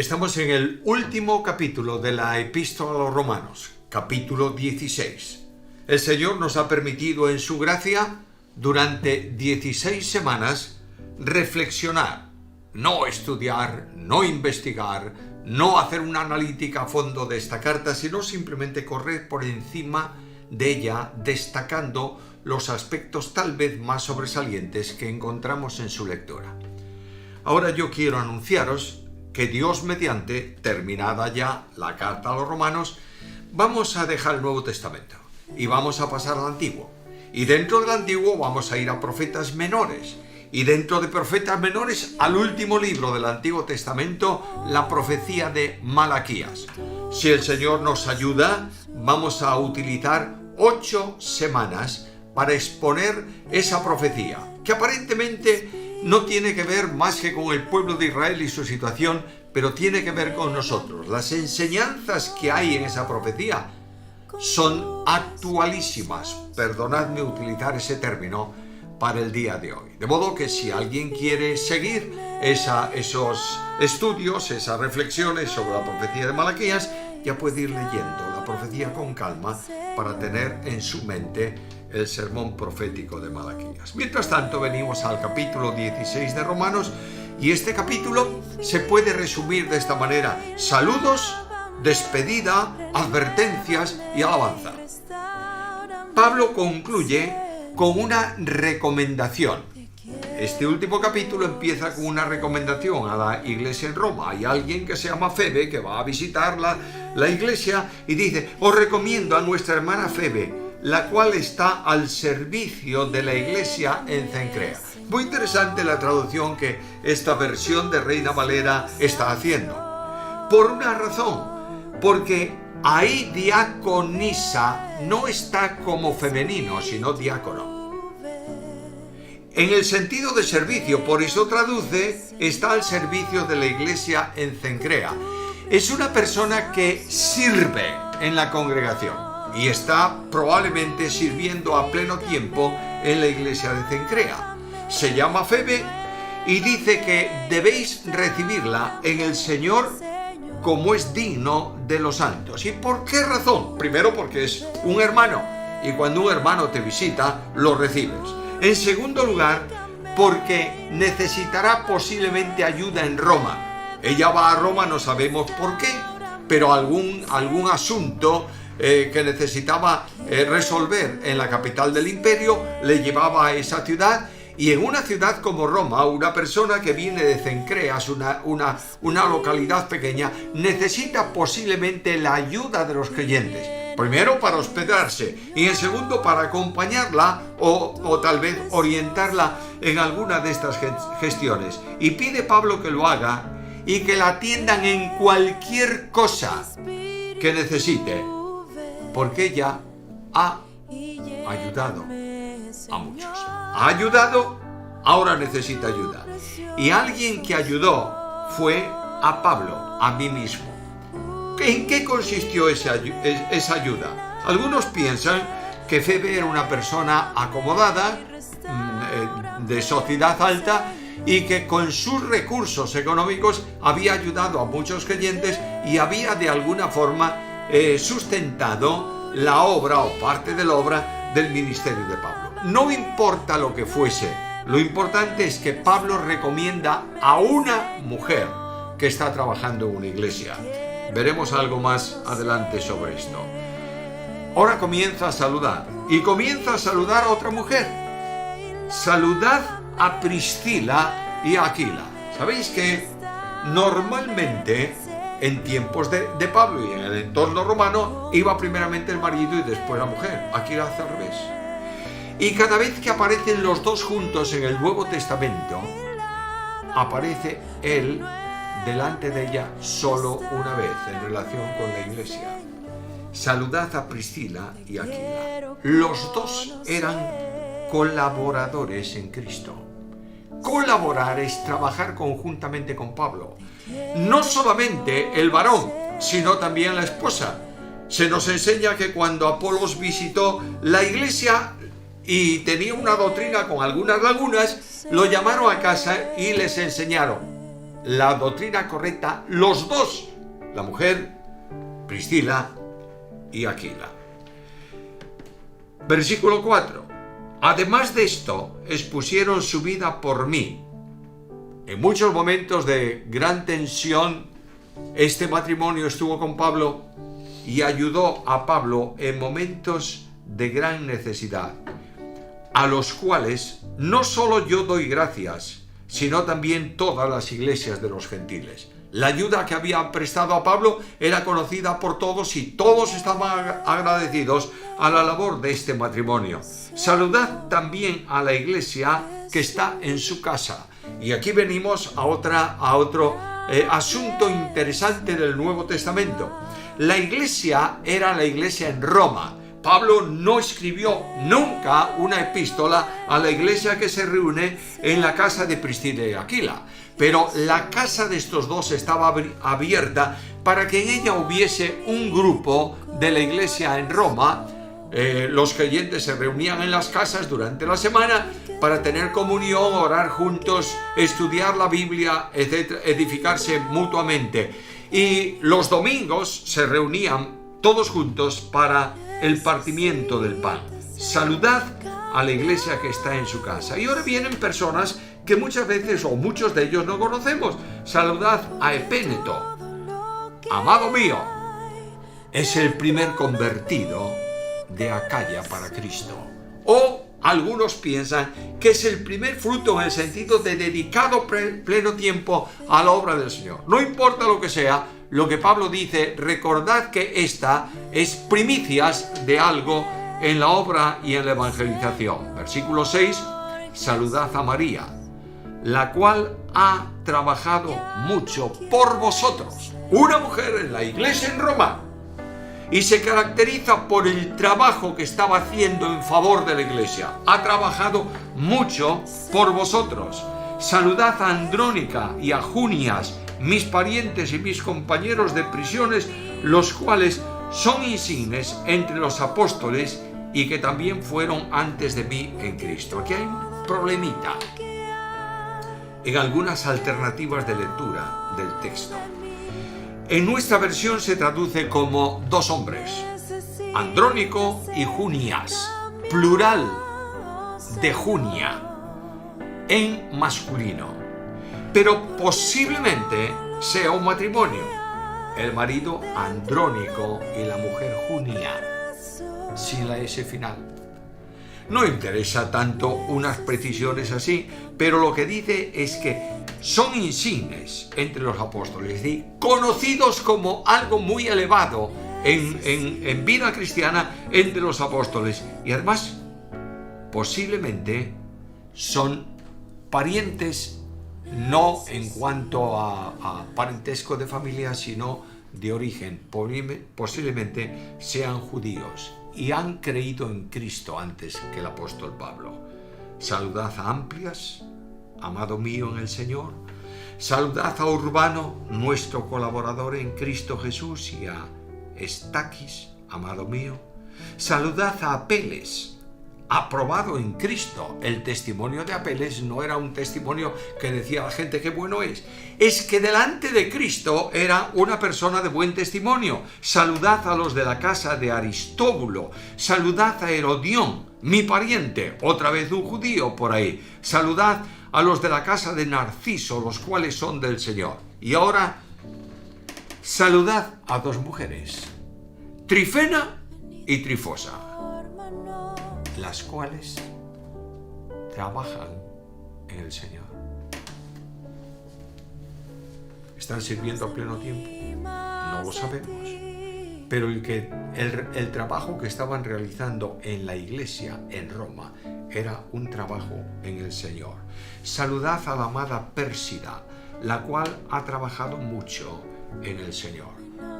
Estamos en el último capítulo de la Epístola a los Romanos, capítulo 16. El Señor nos ha permitido en su gracia, durante 16 semanas, reflexionar, no estudiar, no investigar, no hacer una analítica a fondo de esta carta, sino simplemente correr por encima de ella, destacando los aspectos tal vez más sobresalientes que encontramos en su lectura. Ahora yo quiero anunciaros que Dios mediante, terminada ya la carta a los romanos, vamos a dejar el Nuevo Testamento y vamos a pasar al Antiguo. Y dentro del Antiguo vamos a ir a profetas menores. Y dentro de profetas menores al último libro del Antiguo Testamento, la profecía de Malaquías. Si el Señor nos ayuda, vamos a utilizar 8 semanas para exponer esa profecía, que aparentemente no tiene que ver más que con el pueblo de Israel y su situación, pero tiene que ver con nosotros. Las enseñanzas que hay en esa profecía son actualísimas, perdonadme utilizar ese término, para el día de hoy. De modo que si alguien quiere seguir esos estudios, esas reflexiones sobre la profecía de Malaquías, ya puede ir leyendo la profecía con calma para tener en su mente el sermón profético de Malaquías. Mientras tanto, venimos al capítulo 16 de Romanos y este capítulo se puede resumir de esta manera: saludos, despedida, advertencias y alabanza. Pablo concluye con una recomendación. Este último capítulo empieza con una recomendación a la iglesia en Roma. Hay alguien que se llama Febe que va a visitar la iglesia y dice: os recomiendo a nuestra hermana Febe, la cual está al servicio de la iglesia en Cencrea. Muy interesante la traducción que esta versión de Reina Valera está haciendo. Por una razón, porque ahí diaconisa no está como femenino, sino diácono. En el sentido de servicio, por eso traduce, está al servicio de la iglesia en Cencrea. Es una persona que sirve en la congregación y está probablemente sirviendo a pleno tiempo en la iglesia de Cencrea. Se llama Febe y dice que debéis recibirla en el Señor como es digno de los santos. ¿Y por qué razón? Primero, porque es un hermano y cuando un hermano te visita, lo recibes. En segundo lugar, porque necesitará posiblemente ayuda en Roma. Ella va a Roma, no sabemos por qué, pero algún asunto que necesitaba resolver en la capital del imperio le llevaba a esa ciudad. Y en una ciudad como Roma, una persona que viene de Cencreas, una localidad pequeña, necesita posiblemente la ayuda de los creyentes. Primero para hospedarse y en segundo para acompañarla o tal vez orientarla en alguna de estas gestiones. Y pide Pablo que lo haga y que la atiendan en cualquier cosa que necesite, porque ella ha ayudado a muchos. Ha ayudado, ahora necesita ayuda. Y alguien que ayudó fue a Pablo, a mí mismo. ¿En qué consistió esa ayuda? Algunos piensan que Febe era una persona acomodada, de sociedad alta, y que con sus recursos económicos había ayudado a muchos creyentes y había de alguna forma sustentado la obra o parte de la obra del ministerio de Pablo. No importa lo que fuese, lo importante es que Pablo recomienda a una mujer que está trabajando en una iglesia. Veremos algo más adelante sobre esto. Ahora comienza a saludar y comienza a saludar a otra mujer. Saludad a Priscila y a Aquila. Sabéis que normalmente en tiempos de Pablo y en el entorno romano iba primeramente el marido y después la mujer. Aquí lo hace al revés. Y cada vez que aparecen los dos juntos en el Nuevo Testamento, aparece él delante de ella solo una vez en relación con la iglesia. Saludad a Priscila y Aquila. Los dos eran colaboradores en Cristo. Colaborar es trabajar conjuntamente con Pablo. No solamente el varón, sino también la esposa. Se nos enseña que cuando Apolos visitó la iglesia y tenía una doctrina con algunas lagunas, lo llamaron a casa y les enseñaron. la doctrina correcta los dos, la mujer, Priscila y Aquila. Versículo 4. Además de esto, expusieron su vida por mí. En muchos momentos de gran tensión, este matrimonio estuvo con Pablo y ayudó a Pablo en momentos de gran necesidad, a los cuales no solo yo doy gracias, sino también todas las iglesias de los gentiles. La ayuda que había prestado a Pablo era conocida por todos y todos estaban agradecidos a la labor de este matrimonio. Saludad también a la iglesia que está en su casa. Y aquí venimos a otro asunto interesante del Nuevo Testamento. La iglesia era la iglesia en Roma. Pablo no escribió nunca una epístola a la iglesia que se reúne en la casa de Priscila y Aquila. Pero la casa de estos dos estaba abierta para que en ella hubiese un grupo de la iglesia en Roma. Los creyentes se reunían en las casas durante la semana para tener comunión, orar juntos, estudiar la Biblia, etc., edificarse mutuamente. Y los domingos se reunían todos juntos para el partimiento del pan. Saludad a la iglesia que está en su casa. Y ahora vienen personas que muchas veces o muchos de ellos no conocemos. Saludad a Epéneto. Amado mío, es el primer convertido de Acaya para Cristo. O algunos piensan que es el primer fruto en el sentido de dedicado pleno tiempo a la obra del Señor. No importa lo que sea, lo que Pablo dice, recordad que esta es primicias de algo en la obra y en la evangelización. Versículo 6, saludad a María, la cual ha trabajado mucho por vosotros. Una mujer en la iglesia en Roma, y se caracteriza por el trabajo que estaba haciendo en favor de la iglesia. Ha trabajado mucho por vosotros. Saludad a Andrónica y a Junias, mis parientes y mis compañeros de prisiones, los cuales son insignes entre los apóstoles y que también fueron antes de mí en Cristo. Aquí hay un problemita en algunas alternativas de lectura del texto. En nuestra versión se traduce como dos hombres, Andrónico y Junias, plural de Junia, en masculino. Pero posiblemente sea un matrimonio, el marido Andrónico y la mujer Junia, sin la S final. No interesa tanto unas precisiones así, pero lo que dice es que son insignes entre los apóstoles, es decir, conocidos como algo muy elevado en vida cristiana entre los apóstoles. Y además, posiblemente son parientes, no en cuanto a parentesco de familia, sino de origen. Posiblemente sean judíos y han creído en Cristo antes que el apóstol Pablo. Saludad a Amplias, amado mío en el Señor. Saludad a Urbano, nuestro colaborador en Cristo Jesús, y a Estaquis, amado mío. Saludad a Apeles, aprobado en Cristo. El testimonio de Apeles no era un testimonio que decía a la gente qué bueno es que delante de Cristo era una persona de buen testimonio. Saludad a los de la casa de Aristóbulo. Saludad a Herodión, mi pariente, otra vez un judío por ahí. Saludad a los de la casa de Narciso, los cuales son del Señor. Y ahora, saludad a dos mujeres, Trifena y Trifosa, las cuales trabajan en el Señor. ¿Están sirviendo a pleno tiempo? No lo sabemos. Pero el trabajo que estaban realizando en la iglesia en Roma era un trabajo en el Señor. Saludad a la amada Pérsida, la cual ha trabajado mucho en el Señor.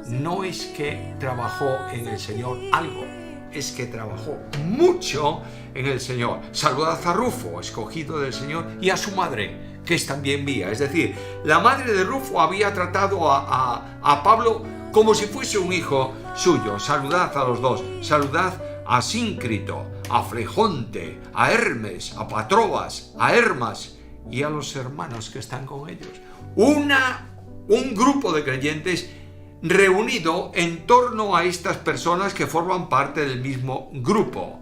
No es que trabajó en el Señor algo, es que trabajó mucho en el Señor. Saludad a Rufo, escogido del Señor, y a su madre, que es también mía. Es decir, la madre de Rufo había tratado a Pablo como si fuese un hijo suyo. Saludad a los dos. Saludad a Síncrito, a Flegonte, a Hermes, a Patrobas, a Hermas y a los hermanos que están con ellos. Un grupo de creyentes reunido en torno a estas personas que forman parte del mismo grupo.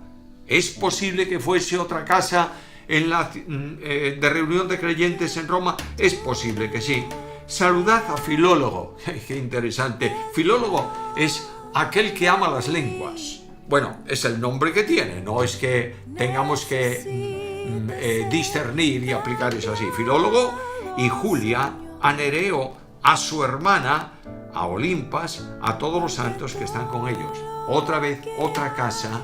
¿Es posible que fuese otra casa de reunión de creyentes en Roma? Es posible que sí. Saludad a Filólogo. Qué interesante. Filólogo es aquel que ama las lenguas. Bueno, es el nombre que tiene, no es que tengamos que discernir y aplicar eso así. Filólogo y Julia, a Nereo, a su hermana, a Olimpas, a todos los santos que están con ellos. Otra vez, otra casa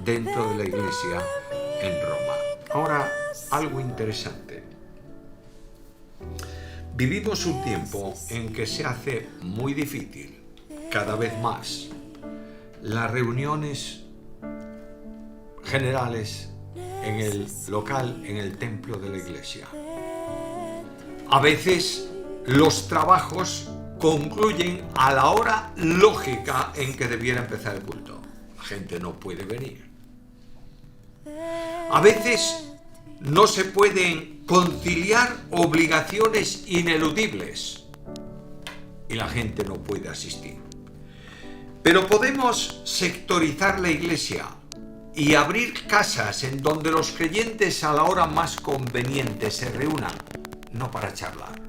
dentro de la iglesia en Roma. Ahora, algo interesante. Vivimos un tiempo en que se hace muy difícil, cada vez más, las reuniones generales en el local, en el templo de la iglesia. A veces los trabajos concluyen a la hora lógica en que debiera empezar el culto. La gente no puede venir. A veces no se pueden conciliar obligaciones ineludibles y la gente no puede asistir. Pero podemos sectorizar la iglesia y abrir casas en donde los creyentes a la hora más conveniente se reúnan, no para charlar,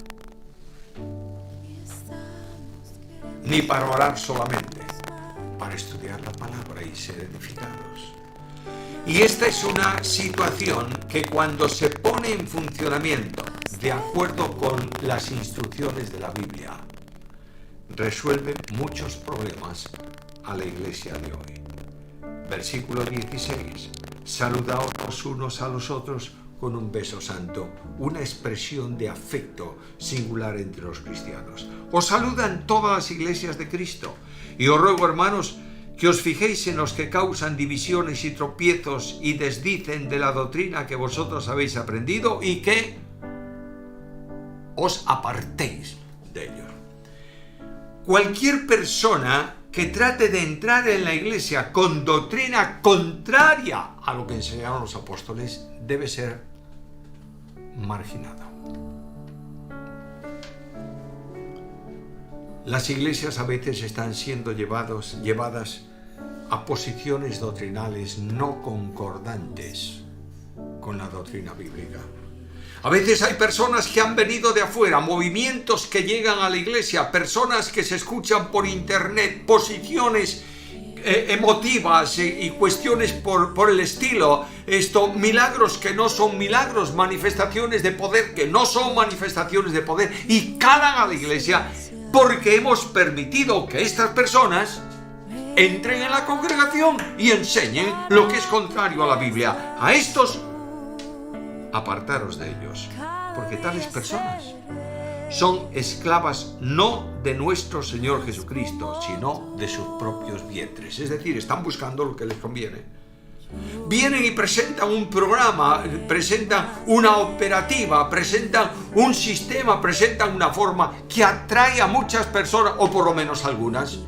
ni para orar solamente, para estudiar la palabra y ser edificados. Y esta es una situación que cuando se pone en funcionamiento de acuerdo con las instrucciones de la Biblia, resuelve muchos problemas a la iglesia de hoy. Versículo 16. Saludaos los unos a los otros con un beso santo, una expresión de afecto singular entre los cristianos. Os saludan todas las iglesias de Cristo, y os ruego, hermanos, que os fijéis en los que causan divisiones y tropiezos y desdicen de la doctrina que vosotros habéis aprendido y que os apartéis de ellos. Cualquier persona que trate de entrar en la iglesia con doctrina contraria a lo que enseñaron los apóstoles debe ser marginado. Las iglesias a veces están siendo llevadas a posiciones doctrinales no concordantes con la doctrina bíblica. A veces hay personas que han venido de afuera, movimientos que llegan a la iglesia, personas que se escuchan por internet, posiciones emotivas y cuestiones por el estilo, milagros que no son milagros, manifestaciones de poder que no son manifestaciones de poder, y calan a la iglesia porque hemos permitido que estas personas entren en la congregación y enseñen lo que es contrario a la Biblia. A estos, apartaros de ellos, porque tales personas son esclavas no de nuestro Señor Jesucristo, sino de sus propios vientres. Es decir, están buscando lo que les conviene. Vienen y presentan un programa, presentan una operativa, presentan un sistema, presentan una forma que atrae a muchas personas, o por lo menos algunas,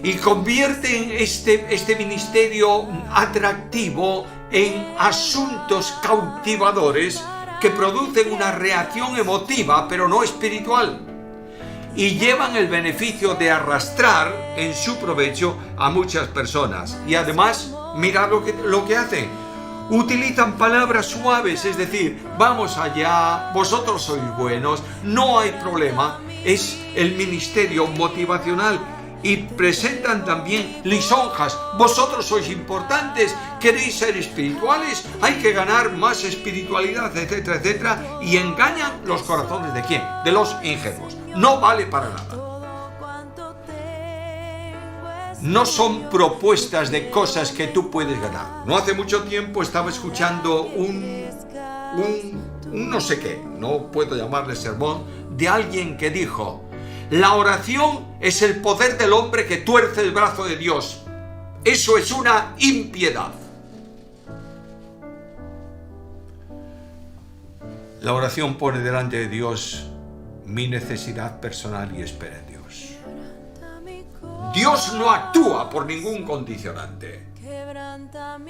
y convierten este ministerio atractivo en asuntos cautivadores que producen una reacción emotiva, pero no espiritual, y llevan el beneficio de arrastrar en su provecho a muchas personas. Y además, mirad lo que hacen. Utilizan palabras suaves, es decir, vamos allá, vosotros sois buenos, no hay problema. Es el ministerio motivacional. Y presentan también lisonjas. Vosotros sois importantes, queréis ser espirituales, hay que ganar más espiritualidad, etcétera, etcétera. Y engañan los corazones ¿de quién? De los ingenuos. No vale para nada. No son propuestas de cosas que tú puedes ganar. No hace mucho tiempo estaba escuchando un no sé qué, no puedo llamarle sermón, de alguien que dijo: la oración es el poder del hombre que tuerce el brazo de Dios. Eso es una impiedad. La oración pone delante de Dios mi necesidad personal y espera en Dios. Dios no actúa por ningún condicionante.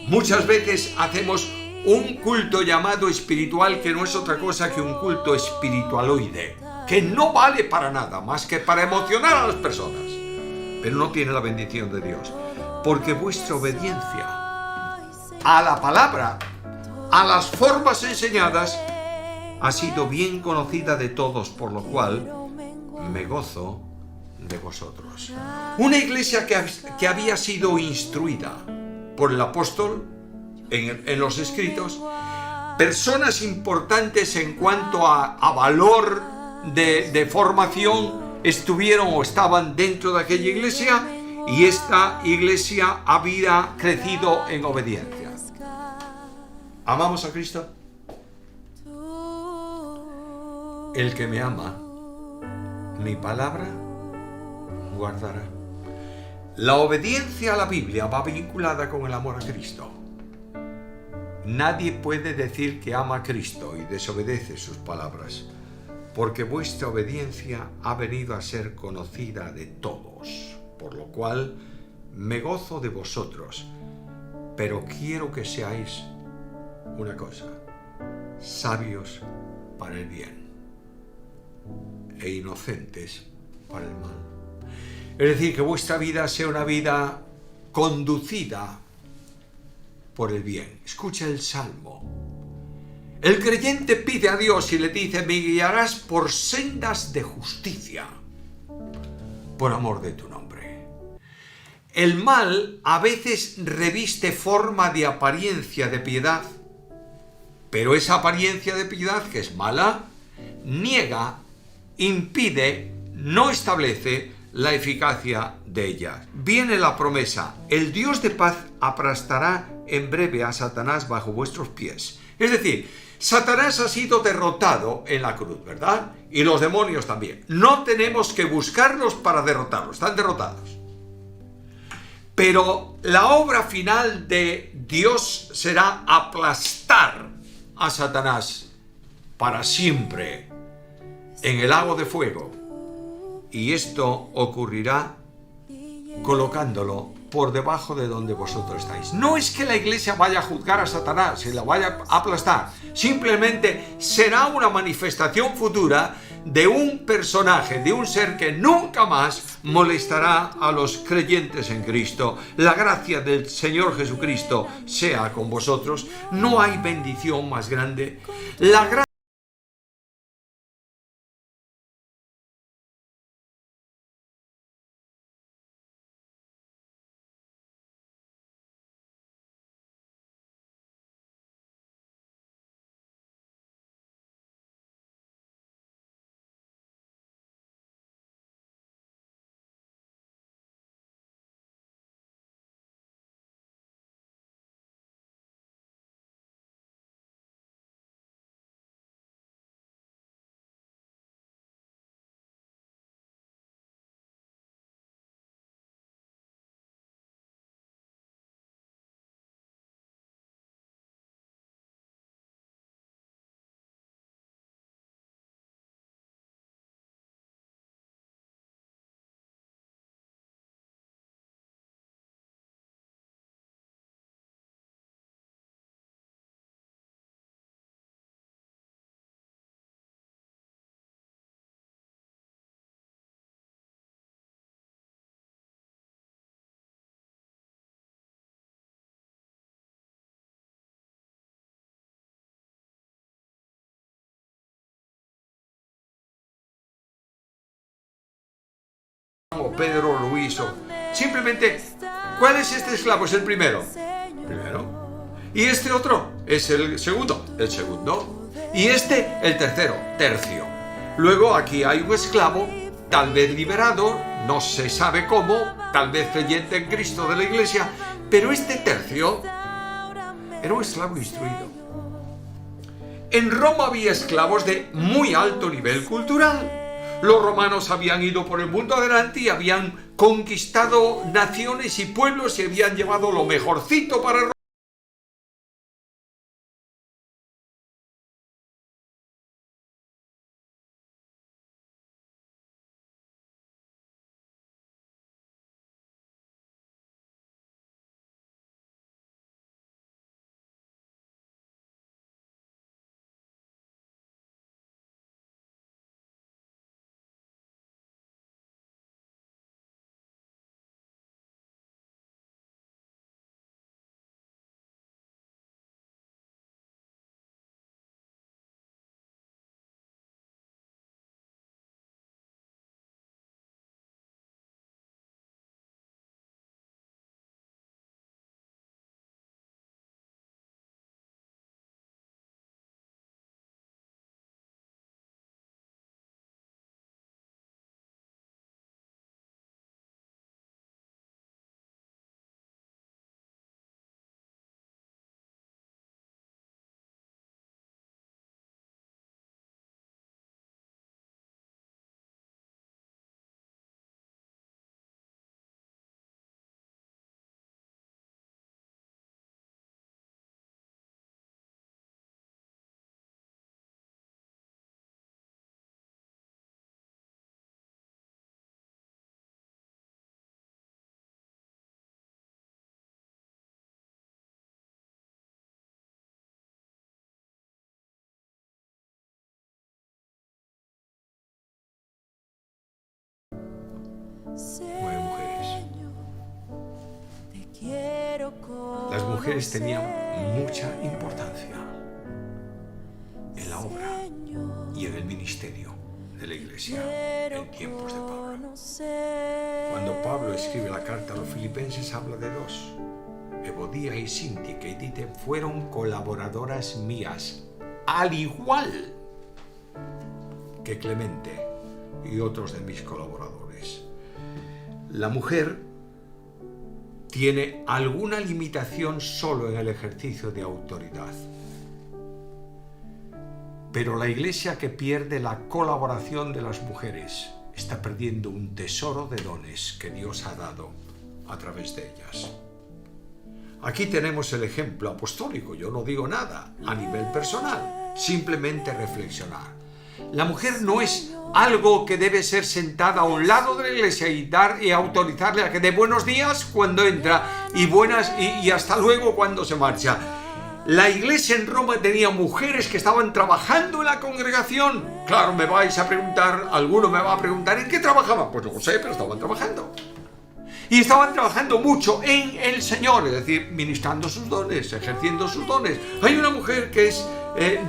Muchas veces hacemos un culto llamado espiritual que no es otra cosa que un culto espiritualoide, que no vale para nada más que para emocionar a las personas, pero no tiene la bendición de Dios, porque vuestra obediencia a la palabra, a las formas enseñadas, ha sido bien conocida de todos, por lo cual me gozo de vosotros. Una iglesia que había sido instruida por el apóstol en los escritos, personas importantes en cuanto a valor de formación estuvieron o estaban dentro de aquella iglesia, y esta iglesia había crecido en obediencia. ¿Amamos a Cristo? El que me ama, mi palabra guardará. La obediencia a la Biblia va vinculada con el amor a Cristo. Nadie puede decir que ama a Cristo y desobedece sus palabras, porque vuestra obediencia ha venido a ser conocida de todos, por lo cual me gozo de vosotros, pero quiero que seáis una cosa: sabios para el bien e inocentes para el mal. Es decir, que vuestra vida sea una vida conducida por el bien. Escucha el Salmo. El creyente pide a Dios y le dice: me guiarás por sendas de justicia, por amor de tu nombre. El mal a veces reviste forma de apariencia de piedad, pero esa apariencia de piedad, que es mala, niega, impide, no establece la eficacia de ella. Viene la promesa: el Dios de paz aplastará en breve a Satanás bajo vuestros pies. Es decir, Satanás ha sido derrotado en la cruz, ¿verdad? Y los demonios también. No tenemos que buscarlos para derrotarlos, están derrotados. Pero la obra final de Dios será aplastar a Satanás para siempre en el lago de fuego. Y esto ocurrirá colocándolo por debajo de donde vosotros estáis. No es que la iglesia vaya a juzgar a Satanás y la vaya a aplastar. Simplemente será una manifestación futura de un personaje, de un ser que nunca más molestará a los creyentes en Cristo. La gracia del Señor Jesucristo sea con vosotros. No hay bendición más grande. La gracia o Pedro, Luis, o simplemente, ¿cuál es este esclavo? Es el primero. Y este otro es el segundo. Y este el tercio. Luego aquí hay un esclavo, tal vez liberado, no se sabe cómo, tal vez creyente en Cristo de la iglesia, pero este tercio era un esclavo instruido. En Roma había esclavos de muy alto nivel cultural. Los romanos habían ido por el mundo adelante y habían conquistado naciones y pueblos y habían llevado lo mejorcito para Roma. 9 mujeres. Las mujeres tenían mucha importancia en la obra y en el ministerio de la iglesia en tiempos de Pablo. Cuando Pablo escribe la carta a los filipenses, habla de 2. Evodía y Síntique y Dite fueron colaboradoras mías, al igual que Clemente y otros de mis colaboradores. La mujer tiene alguna limitación solo en el ejercicio de autoridad. Pero la iglesia que pierde la colaboración de las mujeres está perdiendo un tesoro de dones que Dios ha dado a través de ellas. Aquí tenemos el ejemplo apostólico. Yo no digo nada a nivel personal, simplemente reflexionar. La mujer no es algo que debe ser sentada a un lado de la iglesia y autorizarle a que dé buenos días cuando entra y hasta luego cuando se marcha. La iglesia en Roma tenía mujeres que estaban trabajando en la congregación. Claro, me vais a preguntar, alguno me va a preguntar, ¿en qué trabajaban? Pues no lo sé, pero estaban trabajando. Y estaban trabajando mucho en el Señor, es decir, ministrando sus dones, ejerciendo sus dones. Hay una mujer que es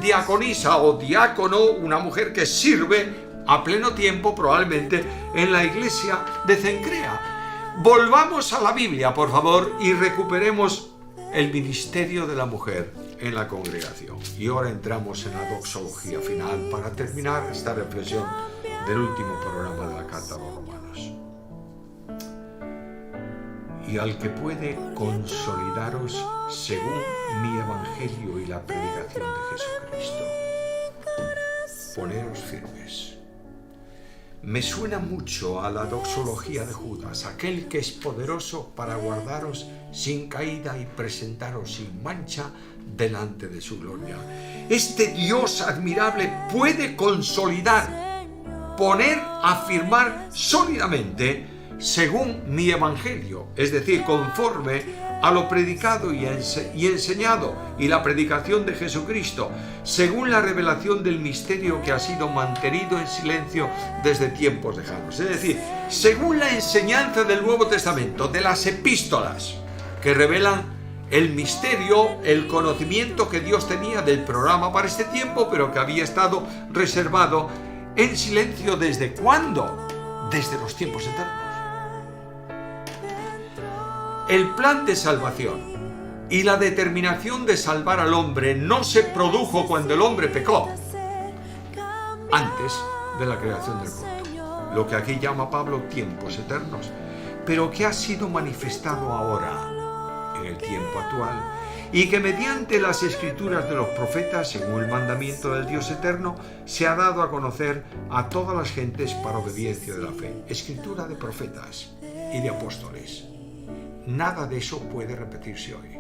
diaconisa o diácono, una mujer que sirve a pleno tiempo probablemente en la iglesia de Cencrea. Volvamos a la Biblia, por favor, y recuperemos el ministerio de la mujer en la congregación. Y ahora entramos en la doxología final para terminar esta reflexión del último programa de la Carta a los Romanos. Y al que puede consolidaros según mi evangelio y la predicación de Jesucristo, poneros firmes. Me suena mucho a la doxología de Judas, aquel que es poderoso para guardaros sin caída y presentaros sin mancha delante de su gloria. Este Dios admirable puede consolidar, poner, afirmar sólidamente según mi evangelio, es decir, conforme a lo predicado y enseñado y la predicación de Jesucristo, según la revelación del misterio que ha sido mantenido en silencio desde tiempos lejanos. Es decir, según la enseñanza del Nuevo Testamento, de las epístolas que revelan el misterio, el conocimiento que Dios tenía del programa para este tiempo, pero que había estado reservado en silencio ¿desde cuándo? Desde los tiempos eternos. El plan de salvación y la determinación de salvar al hombre no se produjo cuando el hombre pecó, antes de la creación del mundo, lo que aquí llama Pablo tiempos eternos, pero que ha sido manifestado ahora, en el tiempo actual, y que mediante las escrituras de los profetas, según el mandamiento del Dios eterno, se ha dado a conocer a todas las gentes para obediencia de la fe. Escritura de profetas y de apóstoles. Nada de eso puede repetirse hoy.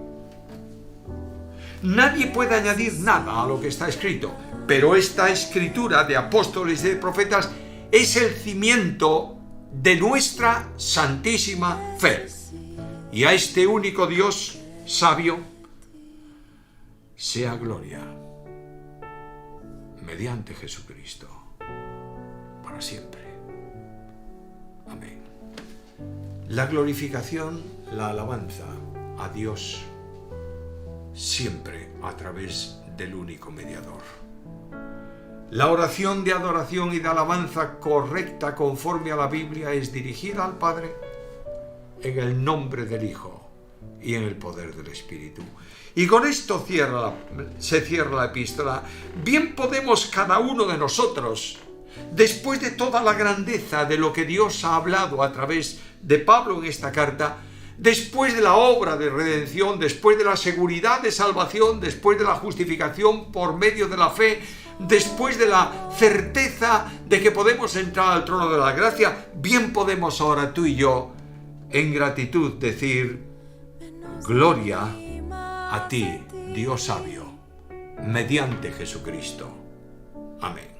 Nadie puede añadir nada a lo que está escrito, pero esta escritura de apóstoles y de profetas es el cimiento de nuestra santísima fe. Y a este único Dios sabio sea gloria mediante Jesucristo para siempre. Amén. La glorificación, la alabanza a Dios siempre a través del único mediador. La oración de adoración y de alabanza correcta conforme a la Biblia es dirigida al Padre en el nombre del Hijo y en el poder del Espíritu. Y con esto se cierra la epístola. Bien podemos cada uno de nosotros, después de toda la grandeza de lo que Dios ha hablado a través de Pablo en esta carta, después de la obra de redención, después de la seguridad de salvación, después de la justificación por medio de la fe, después de la certeza de que podemos entrar al trono de la gracia, bien podemos ahora tú y yo, en gratitud, decir: gloria a ti, Dios sabio, mediante Jesucristo. Amén.